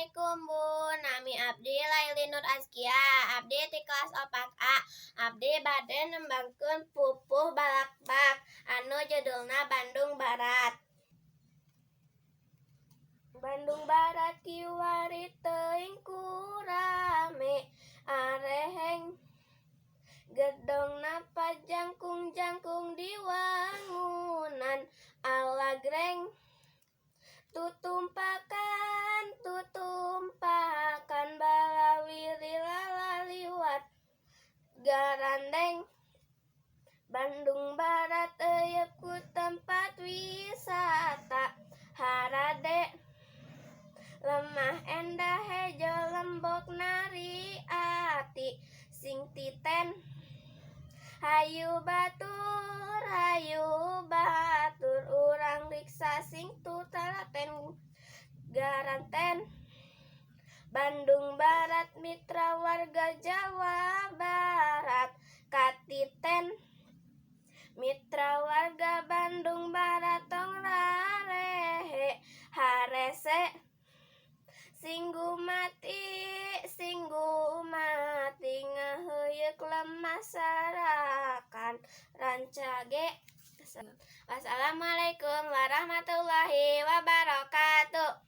Assalamualaikum Bu. Nami abdi Laili Nur Azkia. Abdi di kelas 4A. Abdi bade nembangkeun pupuh balakbak anu judulna Bandung Barat. Bandung Barat kiwari teuing kurame areheng gedongna pajangkung-jangkung di wangunan alagreng tutumpakan balawiri lalaliwat garandeng. Bandung Barat aya ku tempat wisata harade lemah endah hejo lembok nari ati sing titen hayu batur urang riksa sing tutalaten garanten. Bandung Barat mitra warga Jawa Barat katiten mitra warga Bandung Barat tong rarehe harese singgu mati ngaheuyeuh lemah sarakan rancage. Wassalamualaikum warahmatullahi wabarakatuh.